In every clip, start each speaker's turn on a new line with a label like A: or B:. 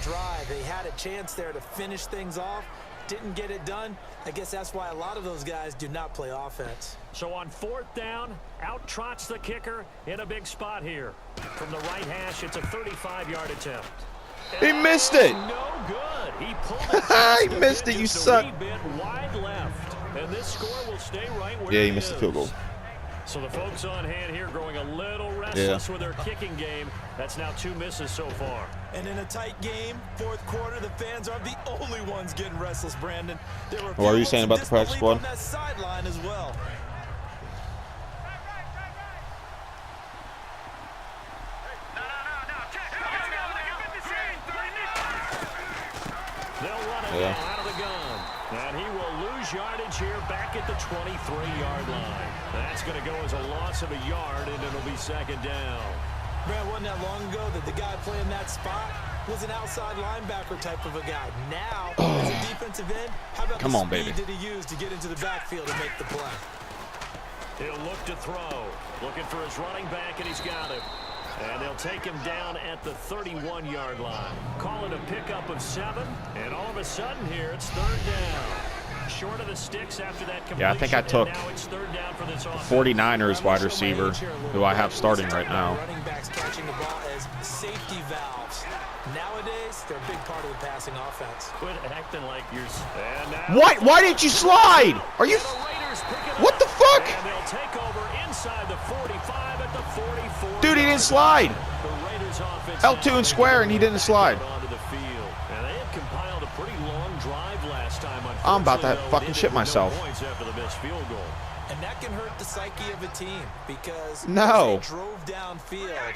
A: drive. They had a chance there to finish things off. Didn't get it done. I guess that's why a lot of those guys do not play offense.
B: So on 4th down, out trots the kicker in a big spot here. From the right hash, it's a 35-yard attempt.
C: He missed it.
B: No good. He pulled it.
C: He missed it. You suck.
B: Wide left. And this score will stay right where
C: Yeah, he missed the field goal.
B: So the folks on hand here growing a little restless with their kicking game. That's now 2 misses so far.
A: And in a tight game, 4th quarter, the fans aren't the only ones getting restless, Brandon.
C: What are you saying about the practice squad?
A: On that sideline as well.
B: They'll run it out of the gun. And he will lose yardage here back at the 23-yard line. That's going to go as a loss of a yard, and it'll be 2nd down.
A: Brad, wasn't that long ago that the guy playing that spot was an outside linebacker type of a guy. Now, as a defensive end, how about the speed did he use to get into the backfield and make the play?
B: He'll look to throw. Looking for his running back, and he's got him. And they'll take him down at the 31-yard line. Call it a pickup of 7, and all of a sudden here, it's 3rd down. Short of the sticks after that completion.
C: Yeah, I think I took
B: now it's 3rd down for this
C: 49ers wide receiver, who I have starting right now.
A: Running backs catching the ball as safety valves. Nowadays, they're a big part of the passing offense.
B: Quit acting like you're...
C: What? Why didn't you slide? Are you... What the fuck?
B: And they'll take over inside the 45 at the 44.
C: Dude, he didn't slide. L2 and square, and he didn't slide. I'm about to fucking shit myself.
A: And that can hurt the psyche of a team because
C: no.
A: They drove downfield.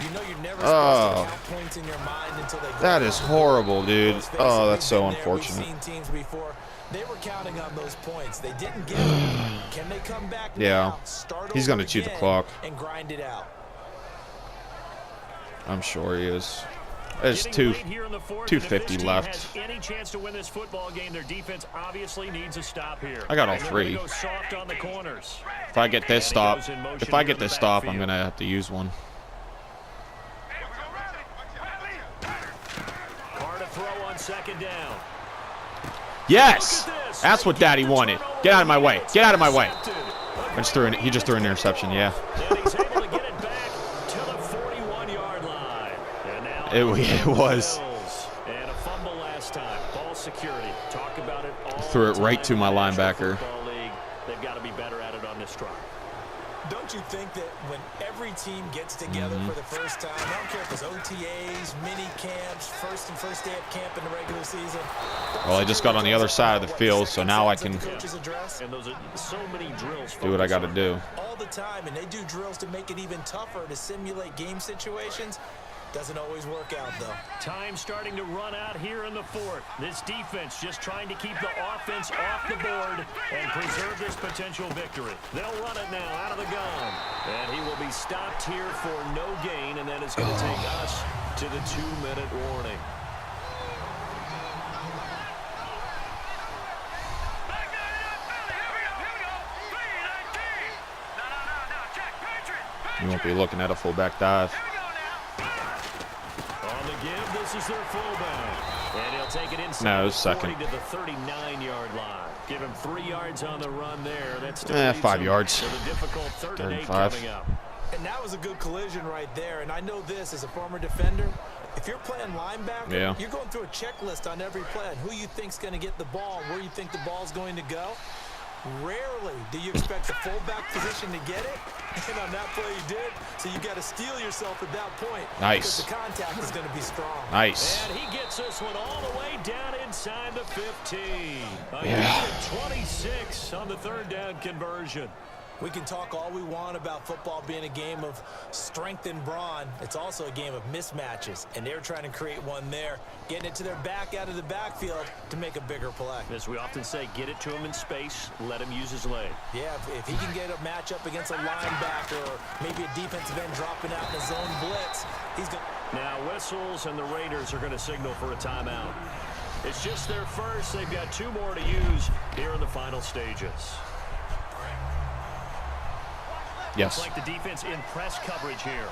A: You know you're never supposed to count points in your mind until they go
C: that is horrible, dude. Oh, that's so unfortunate.
A: We've seen teams before. They were counting on those points. They didn't get them. Can they come back now?
C: He's going to cheat the clock.
A: And grind it out.
C: I'm sure he is. There's 2:50 left.
B: Any chance to win this football game, their defense obviously needs a stop here.
C: I got all 3. If I get this stop, I'm going to have to use one.
B: Carr to throw on 2nd down.
C: Yes! That's what Daddy wanted. Get out of my way. Get out of my way. He just threw an interception, yeah.
B: And he's able to get it back to the 41-yard line.
C: It was.
B: And a fumble last time. Ball security. Talk about it all.
C: Threw it right to my linebacker.
B: They've got to be better at it on this drive.
A: Don't you think that when every team gets together for the first time, I don't care if it's OTAs, mini camps, first day of camp in the regular season.
C: Well, I just got on the other side of the field, so now I can
B: And those are so many drills.
C: Do what I got to do.
A: All the time, and they do drills to make it even tougher to simulate game situations. Doesn't always work out, though.
B: Time starting to run out here in the 4th. This defense just trying to keep the offense off the board and preserve this potential victory. They'll run it now out of the gun. And he will be stopped here for no gain, and that is going to take us to the 2-minute warning.
C: You won't be looking at a fullback dive.
B: This is their fullback, and he'll take it inside.
C: No, it was 2nd.
B: To the 39-yard line. Give him 3 yards on the run there. That's
C: 5 yards.
B: So the difficult 3rd and 8 coming up.
A: And that was a good collision right there. And I know this as a former defender. If you're playing linebacker, you're going through a checklist on every play on who you think's going to get the ball, where you think the ball's going to go. Rarely do you expect the fullback position to get it, and on that play you did, so you got to steel yourself at that point.
C: Nice.
A: Because the contact is going to be strong.
C: Nice.
B: And he gets this one all the way down inside the 15.
C: Yeah.
B: 26 on the 3rd down conversion.
A: We can talk all we want about football being a game of strength and brawn. It's also a game of mismatches, and they're trying to create one there, getting it to their back out of the backfield to make a bigger play.
B: As we often say, get it to him in space, let him use his leg.
A: Yeah, if he can get a matchup against a linebacker or maybe a defensive end dropping out in a zone blitz, he's going to...
B: Now whistles, and the Raiders are going to signal for a timeout. It's just their first. They've got 2 more to use here in the final stages.
C: Yes.
B: Looks like the defense in press coverage here.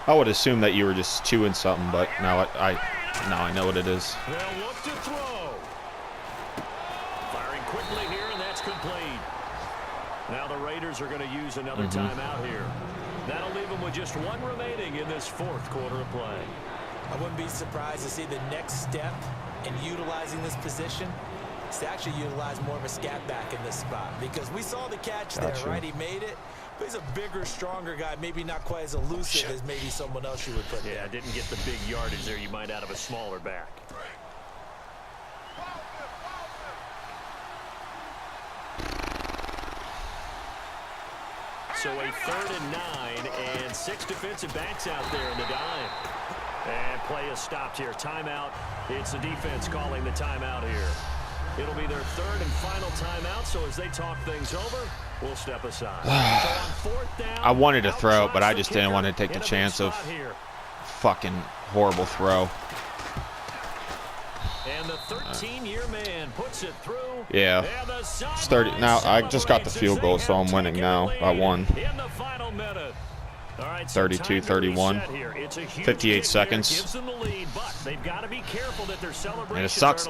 C: I would assume that you were just chewing something, but no, No, I know what it is.
B: They'll look to throw. Firing quickly here, and that's complete. Now the Raiders are going to use another timeout here. That'll leave them with just one remaining in this fourth quarter of play.
A: I wouldn't be surprised to see the next step in utilizing this position is to actually utilize more of a scat back in this spot, because we saw the catch there, right? He made it, but he's a bigger, stronger guy, maybe not quite as elusive as maybe someone else you would put there.
B: Yeah, didn't get the big yardage there you might out of a smaller back. So a 3rd and 9, and 6 defensive backs out there in the dime. And play is stopped here. Timeout. It's the defense calling the timeout here. It'll be their 3rd and final timeout, so as they talk things over, we'll step aside. So on 4th down,
C: I wanted to throw, but I just didn't want to take the chance of fucking horrible throw.
B: And the 13-year man puts it through.
C: Yeah. It's 30. Now, I just got the field goal, so I'm winning now by 1.
B: In the final minute. All right,
C: 32-31. 58 seconds. And it sucks.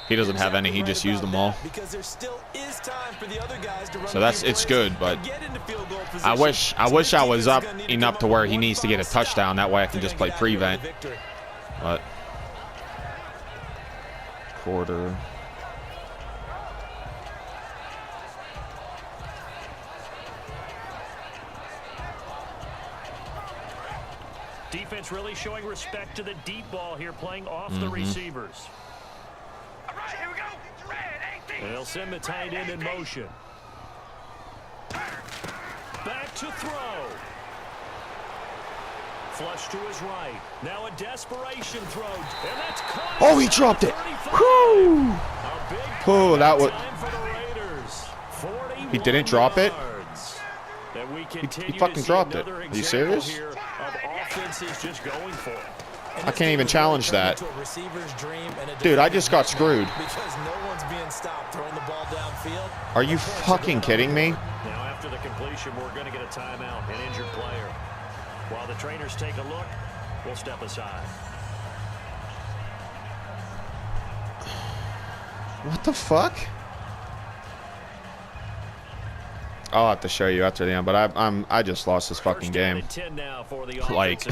C: He doesn't have any. He just used them all. So it's good, but I wish I was up enough to where he needs to get a touchdown. That way I can just play prevent. But quarter.
B: Defense really showing respect to the deep ball here, playing off the receivers. All right, here we go. They'll send the tight end in motion. Back to throw. Flush to his right. Now a desperation throw. And that's caught.
C: Oh, he dropped it. Whoo! Oh, that was. He didn't drop it? He fucking dropped it. Are you serious? I can't even challenge that. Dude, I just got screwed. Are you fucking kidding me?
B: Now after the completion, we're going to get a timeout, an injured player. While the trainers take a look, we'll step aside.
C: What the fuck? I'll have to show you after the end, but I just lost this fucking game. Like,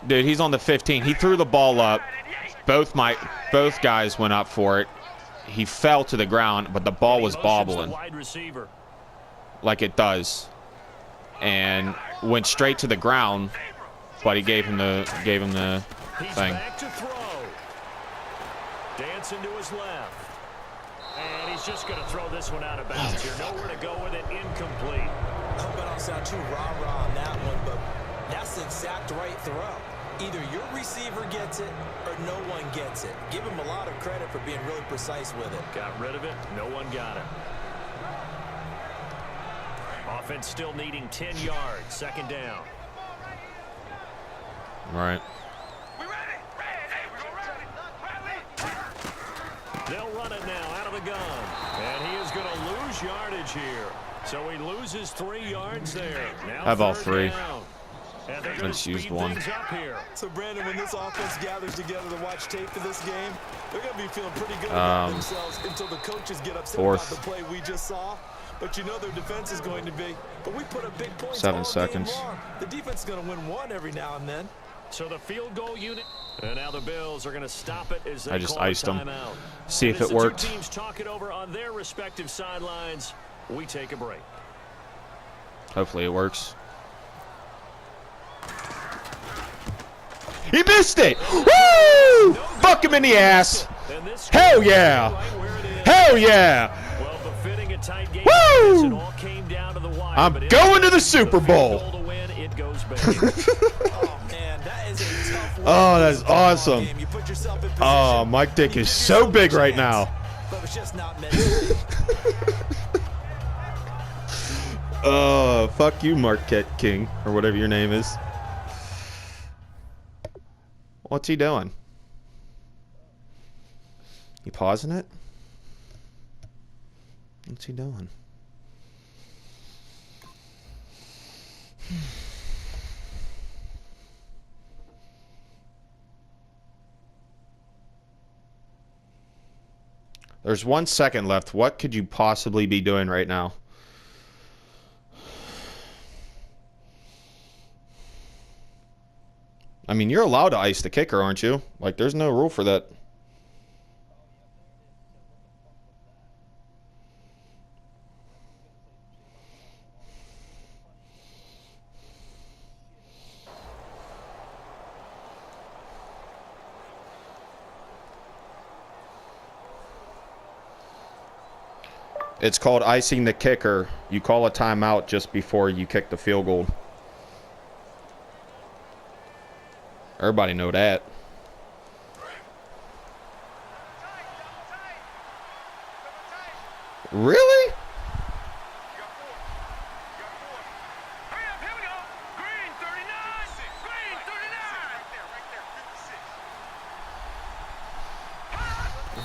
C: dude, he's on the 15. He threw the ball up. Both guys went up for it. He fell to the ground, but the ball was bobbling like it does, and went straight to the ground. But he gave him the thing.
B: Dancing to his left. And he's just going to throw this one out of bounds here. Nowhere to go with it. Incomplete.
A: I hope I don't sound too rah-rah on that one, but that's the exact right throw. Either your receiver gets it or no one gets it. Give him a lot of credit for being really precise with it.
B: Got rid of it. No one got it. Offense still needing 10 yards. 2nd down.
C: All right.
B: They'll run it now out of the gun. And he is going to lose yardage here. So he loses 3 yards there. Now
C: I have all 3.
B: I
C: just used 1.
A: So, Brandon, when this offense gathers together to watch tape for this game, they're going to be feeling pretty good about themselves until the coaches get upset about the play we just saw. But you know their defense is going to be. But we put a big point
C: 7 seconds.
A: The defense is going to win one every now and then.
B: So the field goal unit, and now the Bills are going to stop it as they
C: I just
B: call
C: iced them.
B: Timeout.
C: See if it worked.
B: The 2 teams talk it over on their respective sidelines. We take a break.
C: Hopefully it works. He missed it! Woo! Fuck him in the ass! Hell yeah! Hell yeah!
B: Well, befitting a tight game.
C: Woo!
B: It all came down to the wire,
C: I'm going to the Super Bowl. Oh, that's awesome. Oh, Mike Dick is so big right now. Oh, fuck you, Marquette King, or whatever your name is. What's he doing? You pausing it? What's he doing? There's 1 second left. What could you possibly be doing right now? I mean, you're allowed to ice the kicker, aren't you? Like, there's no rule for that. It's called icing the kicker. You call a timeout just before you kick the field goal. Everybody know that. Really?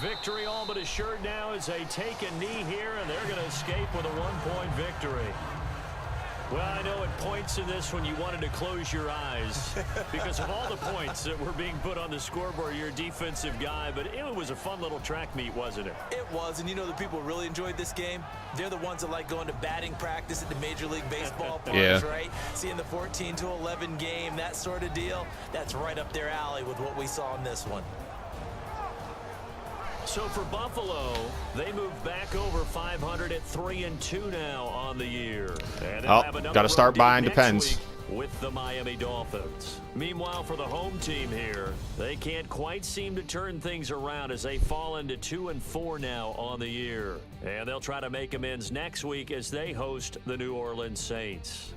B: Victory all but assured now as they take a knee here, and they're going to escape with a 1-point victory. Well, I know at points in this when you wanted to close your eyes because of all the points that were being put on the scoreboard. You're a defensive guy, but it was a fun little track meet, wasn't it?
A: It was, and you know the people really enjoyed this game? They're the ones that like going to batting practice at the Major League Baseball parks, right? Seeing the 14-11 game, that sort of deal, that's right up their alley with what we saw in this one.
B: So for Buffalo, they move back over 500 at 3-2 now on the year. And
C: got to start buying depends
B: with the Miami Dolphins. Meanwhile, for the home team here, they can't quite seem to turn things around as they fall into 2-4 now on the year. And they'll try to make amends next week as they host the New Orleans Saints.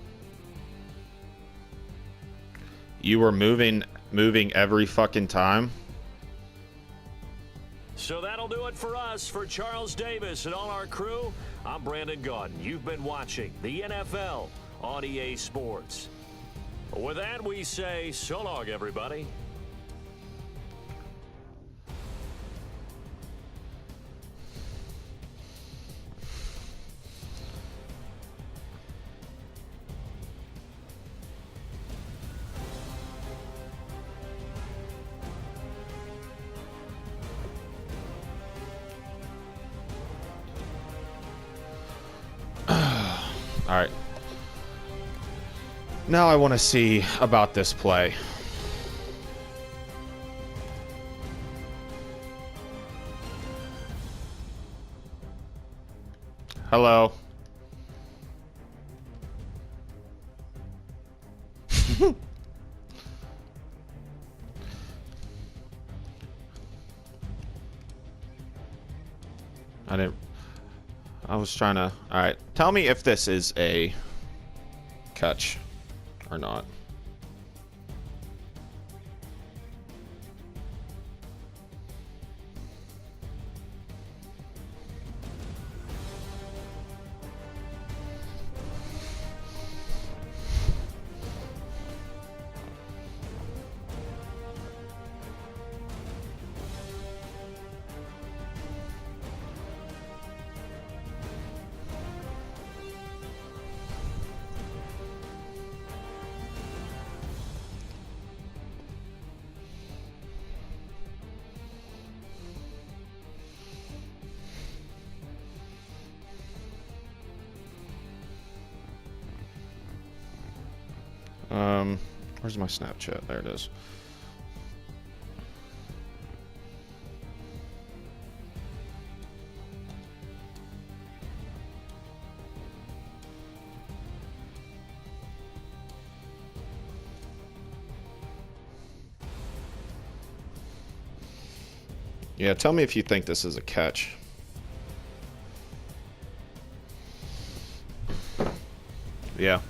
C: You were moving every fucking time.
B: So that'll do it for us. For Charles Davis and all our crew, I'm Brandon Gaudin. You've been watching the NFL on EA Sports. With that, we say so long, everybody.
C: All right. Now I want to see about this play. Hello. I was trying to... All right. Tell me if this is a catch or not. Where's my Snapchat? There it is. Yeah, tell me if you think this is a catch. Yeah.